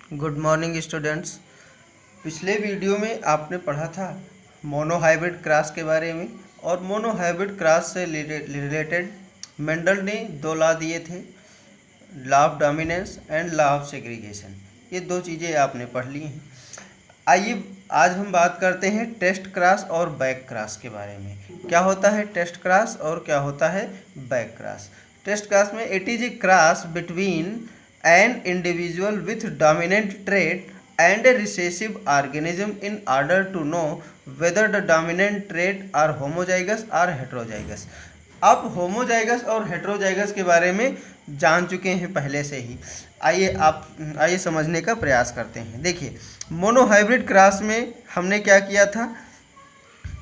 Good morning students. पिछले video में आपने पढ़ा था मोनोहाइब्रिड क्रॉस के बारे में, और मोनोहाइब्रिड क्रॉस से रिलेटेड मेंडल ने दो लॉ दिए थे, law of dominance and law of segregation. ये दो चीज़ें आपने पढ़ ली हैं। आइए आज हम बात करते हैं टेस्ट क्रॉस और बैक क्रॉस के बारे में। क्या होता है टेस्ट क्रॉस और क्या होता है बैक क्रॉस। टेस्ट क्रॉस में it is a cross between an individual with dominant trait and a recessive organism in order to know whether the dominant trait are homozygous or heterozygous। आप homozygous और heterozygous के बारे में जान चुके हैं पहले से ही। आइए समझने का प्रयास करते हैं। देखिए, मोनोहाइब्रिड क्रॉस में हमने क्या किया था,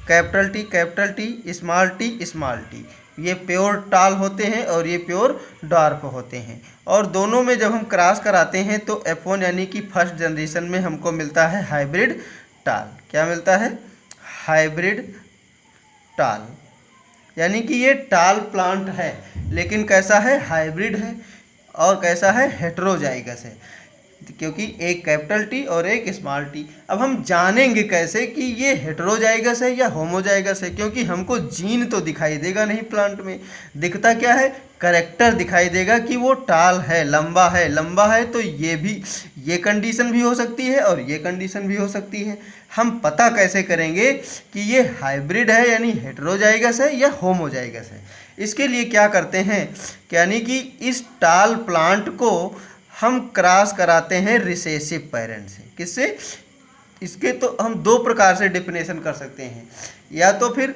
कैपिटल टी स्मॉल टी ये प्योर टाल होते हैं और ये प्योर डार्क होते हैं, और दोनों में जब हम क्रॉस कराते हैं तो F1 यानी कि फर्स्ट जनरेशन में हमको मिलता है हाइब्रिड टाल। क्या मिलता है? हाइब्रिड टाल, यानी कि ये टाल प्लांट है लेकिन कैसा है? हाइब्रिड है। और कैसा है? हेट्रोजाइगस है, क्योंकि एक कैपिटल टी और एक स्मॉल टी। अब हम जानेंगे कैसे कि ये हेट्रोजाइगस है या होमोजाइगस है, क्योंकि हमको जीन तो दिखाई देगा नहीं प्लांट में। दिखता क्या है? कैरेक्टर दिखाई देगा कि वो टाल है, लंबा है तो ये कंडीशन भी हो सकती है और ये कंडीशन भी हो सकती है। हम पता कैसे करेंगे कि ये हाइब्रिड है यानी हेट्रोजाइगस है या होमोजाइगस है? इसके लिए क्या करते हैं, यानी कि इस टाल प्लांट को हम क्रॉस कराते हैं रिसेसिव पेरेंट से। किससे? इसके तो हम दो प्रकार से डेफिनेशन कर सकते हैं, या तो फिर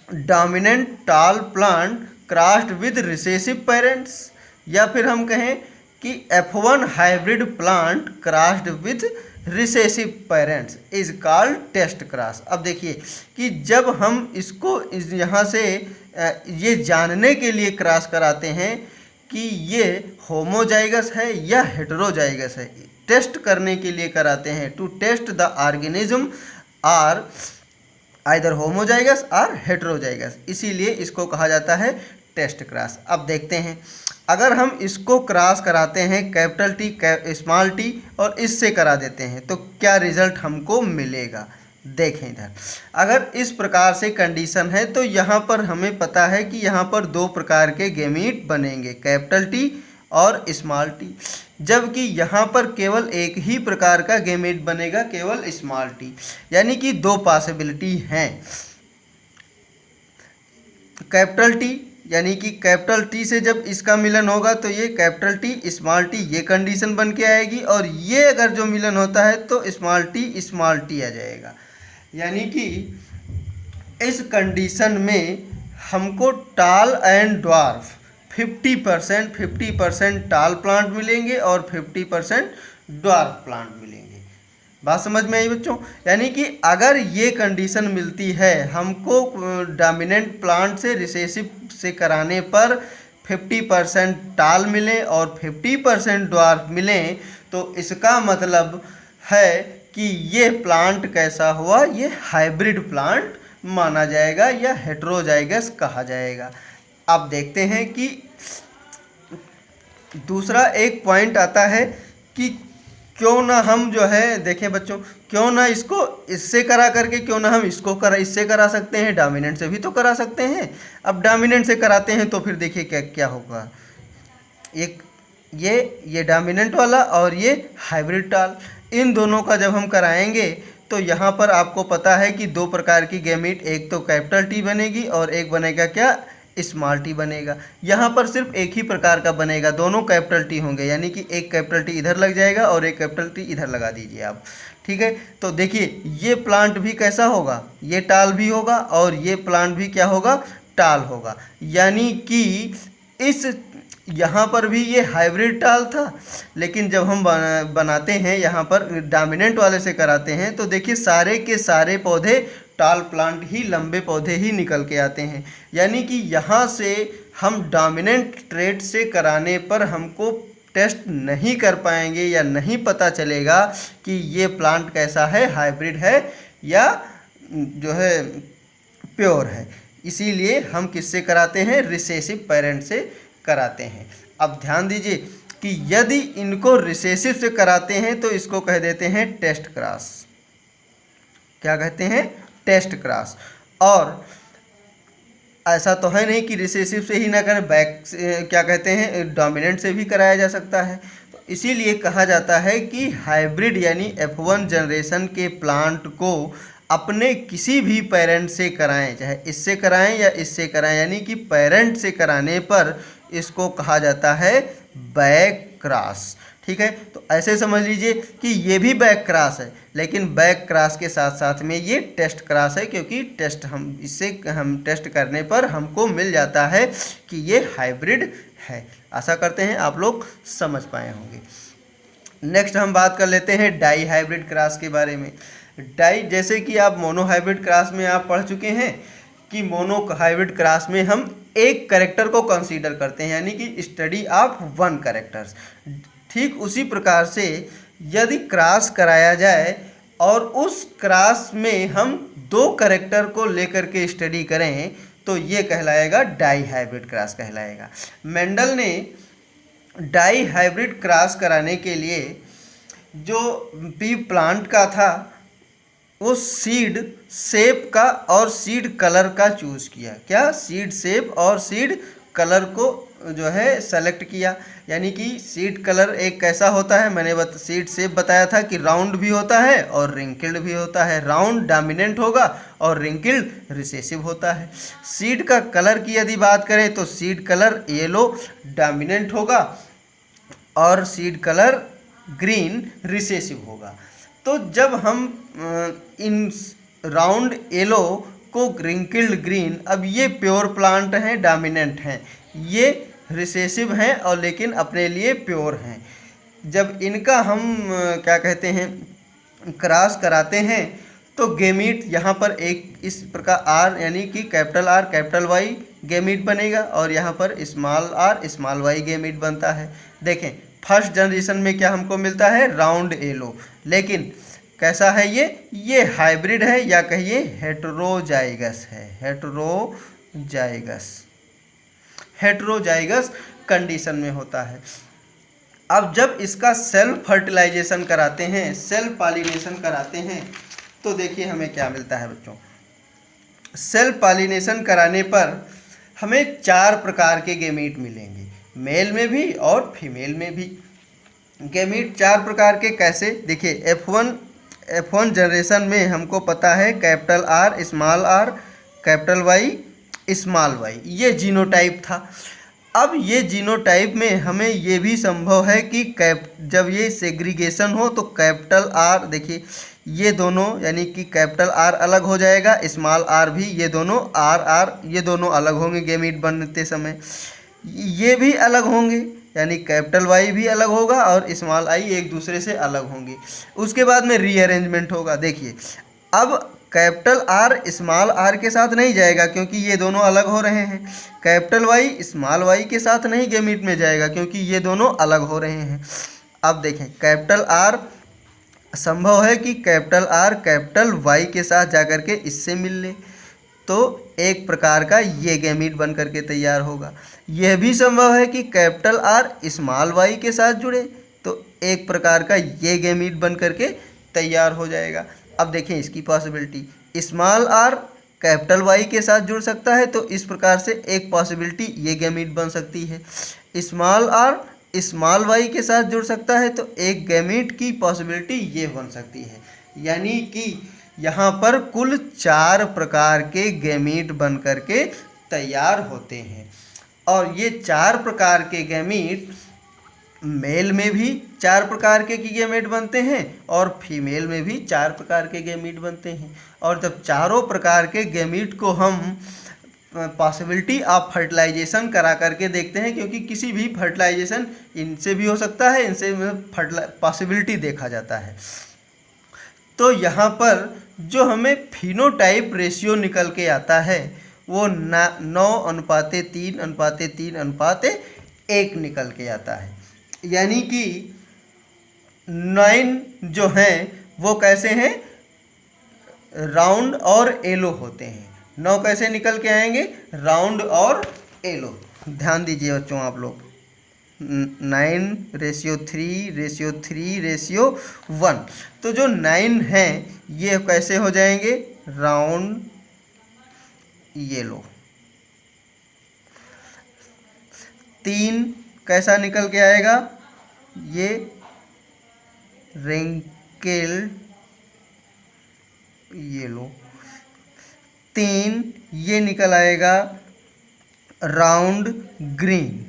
dominant tall plant crossed with recessive parents, या फिर हम कहें कि F1 hybrid plant crossed with recessive parents is called test cross. अब देखिए कि जब हम इसको यहाँ से ये जानने के लिए क्रॉस कराते हैं कि ये होमोजाइगस है या हेटेरोजाइगस है, टेस्ट करने के लिए कराते हैं, to test the organism are either homozygous और हेटेरोजाइगस, इसीलिए इसको कहा जाता है टेस्ट क्रॉस। अब देखते हैं, अगर हम इसको क्रॉस कराते हैं कैपिटल टी स्मॉल टी और इससे करा देते हैं तो क्या रिजल्ट हमको मिलेगा। देखें इधर, अगर इस प्रकार से कंडीशन है तो यहाँ पर हमें पता है कि यहाँ पर दो प्रकार के गेमीट बनेंगे, कैपिटल टी और स्मॉल टी, जबकि यहाँ पर केवल एक ही प्रकार का गेमीट बनेगा, केवल स्मॉल टी, यानी कि दो पॉसिबिलिटी हैं। कैपिटल टी यानी कि कैपिटल टी से जब इसका मिलन होगा तो ये कैपिटल टी स्मॉल टी ये कंडीशन बन के आएगी, और ये अगर जो मिलन होता है तो स्मॉल टी आ जाएगा। यानी कि इस कंडीशन में हमको टाल एंड ड्वार्फ 50% टाल प्लांट मिलेंगे और 50% ड्वार्फ प्लांट मिलेंगे। बात समझ में आई बच्चों? यानी कि अगर ये कंडीशन मिलती है हमको डोमिनेंट प्लांट से रिसेसिव से कराने पर 50% टाल मिले और 50% ड्वार्फ मिले, तो इसका मतलब है कि ये प्लांट कैसा हुआ? ये हाइब्रिड प्लांट माना जाएगा या हेटेरोजाइगस कहा जाएगा। अब देखते हैं कि दूसरा एक पॉइंट आता है कि क्यों ना हम जो है, देखें बच्चों, क्यों ना इसको इससे करा करके क्यों ना हम इससे करा सकते हैं, डोमिनेंट से भी तो करा सकते हैं। अब डोमिनेंट से कराते हैं तो फिर देखिए क्या होगा, एक ये डोमिनेंट वाला और ये हाइब्रिड टाल, इन दोनों का जब हम कराएंगे तो यहाँ पर आपको पता है कि दो प्रकार की गैमीट, एक तो कैपिटल टी बनेगी और एक बनेगा क्या? स्मॉल टी बनेगा। यहाँ पर सिर्फ एक ही प्रकार का बनेगा, दोनों कैपिटल टी होंगे, यानी कि एक कैपिटल टी इधर लग जाएगा और एक कैपिटल टी इधर लगा दीजिए आप। ठीक है, तो देखिए ये प्लांट भी कैसा होगा? ये टाल भी होगा और ये प्लांट भी क्या होगा? टाल होगा। यानी कि इस यहाँ पर भी ये हाइब्रिड टाल था, लेकिन जब हम बनाते हैं यहाँ पर डोमिनेंट वाले से कराते हैं तो देखिए सारे के सारे पौधे टाल प्लांट ही, लंबे पौधे ही निकल के आते हैं। यानी कि यहाँ से हम डोमिनेंट ट्रेट से कराने पर हमको टेस्ट नहीं कर पाएंगे या नहीं पता चलेगा कि ये प्लांट कैसा है, हाइब्रिड है या जो है प्योर है। इसीलिए हम किससे कराते हैं? रिसेसिव पेरेंट से कराते हैं। अब ध्यान दीजिए, कि यदि इनको रिसेसिव से कराते हैं तो इसको कह देते हैं टेस्ट क्रॉस। क्या कहते हैं? Test cross. और ऐसा तो है नहीं कि रिसेसिव से ही ना करें, बैक क्या कहते हैं, डोमिनेंट से भी कराया जा सकता है। तो इसीलिए कहा जाता है कि हाइब्रिड यानी F1 जनरेशन के प्लांट को अपने किसी भी पेरेंट से कराएं, चाहे इससे कराएं या इससे कराएं, यानी कि पेरेंट से कराने पर इसको कहा जाता है बैक क्रॉस। ठीक है, तो ऐसे समझ लीजिए कि ये भी बैक क्रॉस है, लेकिन बैक क्रॉस के साथ साथ में ये टेस्ट क्रॉस है, क्योंकि टेस्ट हम टेस्ट करने पर हमको मिल जाता है कि ये हाइब्रिड है। आशा करते हैं आप लोग समझ पाए होंगे। नेक्स्ट हम बात कर लेते हैं डाई हाइब्रिड क्रॉस के बारे में। डाई, जैसे कि आप मोनो हाइब्रिड क्रॉस में आप पढ़ चुके हैं कि मोनो हाइब्रिड क्रॉस में हम एक कैरेक्टर को कंसीडर करते हैं, यानी कि स्टडी ऑफ वन कैरेक्टर्स। ठीक उसी प्रकार से यदि क्रॉस कराया जाए और उस क्रॉस में हम दो कैरेक्टर को लेकर के स्टडी करें तो ये कहलाएगा डाई हाइब्रिड क्रॉस कहलाएगा। मेंडल ने डाई हाइब्रिड क्रॉस कराने के लिए जो पी प्लांट का था वो सीड शेप का और सीड कलर का चूज़ किया। क्या? सीड शेप और सीड कलर को जो है सेलेक्ट किया। यानी कि सीड कलर एक कैसा होता है, मैंने सीड शेप बताया था कि राउंड भी होता है और रिंकल्ड भी होता है। राउंड डोमिनेंट होगा और रिंकल्ड रिसेसिव होता है। सीड का कलर की यदि बात करें तो सीड कलर येलो डोमिनेंट होगा और सीड कलर ग्रीन रिसेसिव होगा। तो जब हम इन राउंड येलो को रिंकल्ड ग्रीन, अब ये प्योर प्लांट हैं, डोमिनेंट हैं, ये रिसेसिव हैं और लेकिन अपने लिए प्योर हैं। जब इनका हम क्या कहते हैं क्रॉस कराते हैं तो गेमीट यहाँ पर एक इस प्रकार आर यानी कि capital R capital Y gamete बनेगा और यहाँ पर small R small Y gamete बनता है। देखें फर्स्ट जनरेशन में क्या हमको मिलता है, राउंड येलो, लेकिन कैसा है ये हाइब्रिड है या कहिए हेटेरोजाइगस है। हेटेरोजाइगस कंडीशन में होता है। अब जब इसका सेल्फ फर्टिलाइजेशन कराते हैं, सेल्फ पॉलिनेशन कराते हैं तो देखिए हमें क्या मिलता है बच्चों। सेल्फ पॉलिनेशन कराने पर हमें 4 प्रकार के गेमीट मिलेंगे, मेल में भी और फीमेल में भी। गेमीट 4 प्रकार के कैसे, देखिए F1 जनरेशन में हमको पता है capital R small R capital Y small Y, ये जीनोटाइप था। अब ये जीनोटाइप में हमें ये भी संभव है कि जब ये सेग्रीगेशन हो तो कैपिटल आर, देखिए ये दोनों यानी कि कैपिटल आर अलग हो जाएगा, स्मॉल आर भी, ये दोनों आर ये दोनों अलग होंगे गेमीट बनते समय। ये भी अलग होंगे यानी कैपिटल वाई भी अलग होगा और स्मॉल आई एक दूसरे से अलग होंगे। उसके बाद में रीअरेंजमेंट होगा। देखिए अब कैपिटल आर स्मॉल आर के साथ नहीं जाएगा क्योंकि ये दोनों अलग हो रहे हैं। कैपिटल वाई स्मॉल वाई के साथ नहीं गेमीट में जाएगा क्योंकि ये दोनों अलग हो रहे हैं। अब देखें कैपिटल आर संभव है कि कैपिटल आर कैपिटल वाई के साथ जाकर के इससे मिल ले तो एक प्रकार का ये गेमीट बन करके तैयार होगा। यह भी संभव है कि कैपिटल आर स्मॉल वाई के साथ जुड़े तो एक प्रकार का ये गेमीट बन करके तैयार हो जाएगा। अब देखें इसकी possibility, small R capital Y के साथ जुड़ सकता है तो इस प्रकार से एक पॉसिबिलिटी ये गेमीट बन सकती है। स्मॉल आर स्मॉल वाई के साथ जुड़ सकता है तो एक गेमीट की पॉसिबिलिटी ये बन सकती है। यानी कि यहाँ पर कुल 4 प्रकार के गेमीट बन करके तैयार होते हैं और ये 4 प्रकार के गेमीट मेल में भी 4 प्रकार के गेमीट बनते हैं और फीमेल में भी 4 प्रकार के गेमीट बनते हैं। और जब चारों प्रकार के गेमीट को हम पॉसिबिलिटी ऑफ फर्टिलाइजेशन करा करके देखते हैं, क्योंकि किसी भी फर्टिलाइजेशन इनसे भी हो सकता है, इनसे पॉसिबिलिटी देखा जाता है, तो यहाँ पर जो हमें फिनोटाइप रेशियो निकल के आता है वो 9:3:3:1 निकल के आता है। यानी कि 9 जो हैं वो कैसे हैं, राउंड और येलो होते हैं। 9 कैसे निकल के आएंगे, राउंड और येलो। ध्यान दीजिए बच्चों आप लोग, 9:3:3:1। तो जो 9 हैं ये कैसे हो जाएंगे, राउंड येलो। 3 कैसा निकल के आएगा, ये रिंकल्ड येलो। 3 ये निकल आएगा राउंड ग्रीन,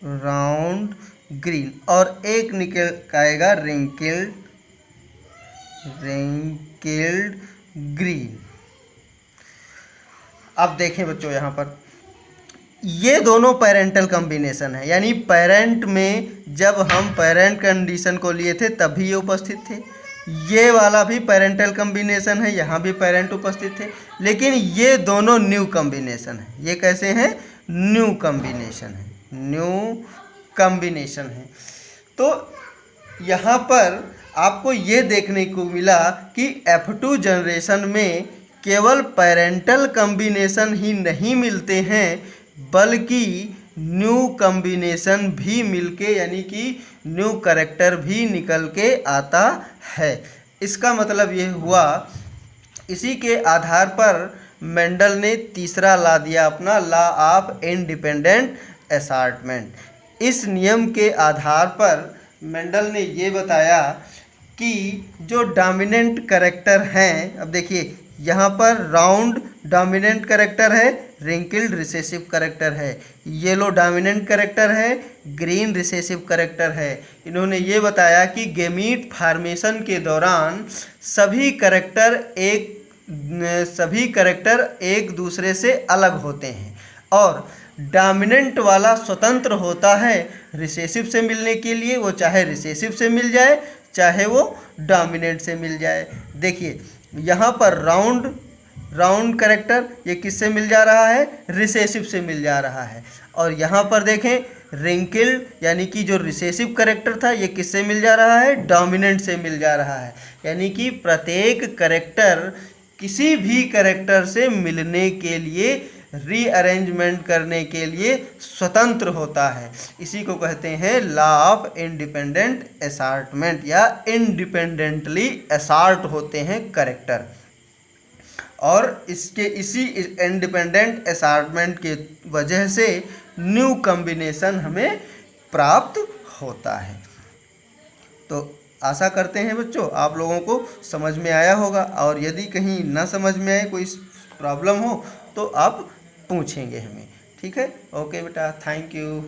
राउंड ग्रीन। और एक निकल आएगा रिंकल्ड ग्रीन। अब देखें बच्चों, यहाँ पर ये दोनों पेरेंटल कॉम्बिनेशन है, यानी पेरेंट में जब हम पेरेंट कंडीशन को लिए थे तभी ये उपस्थित थे। ये वाला भी पेरेंटल कॉम्बिनेशन है, यहाँ भी पेरेंट उपस्थित थे, लेकिन ये दोनों न्यू कॉम्बिनेशन है। ये कैसे हैं, न्यू कॉम्बिनेशन है, न्यू कॉम्बिनेशन है। तो यहाँ पर आपको ये देखने को मिला कि F2 जनरेशन में केवल पेरेंटल कॉम्बिनेशन ही नहीं मिलते हैं, बल्कि न्यू कॉम्बिनेशन भी मिलके, यानी कि न्यू कैरेक्टर भी निकल के आता है। इसका मतलब ये हुआ, इसी के आधार पर मेंडल ने तीसरा ला दिया अपना लॉ ऑफ इंडिपेंडेंट असॉर्टमेंट। इस नियम के आधार पर मेंडल ने ये बताया कि जो डोमिनेंट कैरेक्टर हैं, अब देखिए यहाँ पर राउंड डोमिनेंट कैरेक्टर है, रिंकल्ड रिसेसिव कैरेक्टर है, येलो डोमिनेंट कैरेक्टर है, ग्रीन रिसेसिव कैरेक्टर है। इन्होंने ये बताया कि गैमीट फॉर्मेशन के दौरान सभी कैरेक्टर एक दूसरे से अलग होते हैं और डोमिनेंट वाला स्वतंत्र होता है रिसेसिव से मिलने के लिए, वो चाहे रिसेसिव से मिल जाए चाहे वो डोमिनेंट से मिल जाए। देखिए यहाँ पर राउंड कैरेक्टर ये किससे मिल जा रहा है, रिसेसिव से मिल जा रहा है। और यहाँ पर देखें रिंकल्ड यानी कि जो रिसेसिव कैरेक्टर था ये किससे मिल जा रहा है, डोमिनेंट से मिल जा रहा है। यानी कि प्रत्येक कैरेक्टर किसी भी कैरेक्टर से मिलने के लिए, रीअरेंजमेंट करने के लिए स्वतंत्र होता है। इसी को कहते हैं लॉ ऑफ इंडिपेंडेंट असॉर्टमेंट, या इंडिपेंडेंटली असॉर्ट होते हैं कैरेक्टर। और इसी इंडिपेंडेंट असॉर्टमेंट के वजह से न्यू कॉम्बिनेशन हमें प्राप्त होता है। तो आशा करते हैं बच्चों आप लोगों को समझ में आया होगा, और यदि कहीं ना समझ में आए, कोई प्रॉब्लम हो तो आप पूछेंगे हमें। ठीक है, ओके बेटा, थैंक यू।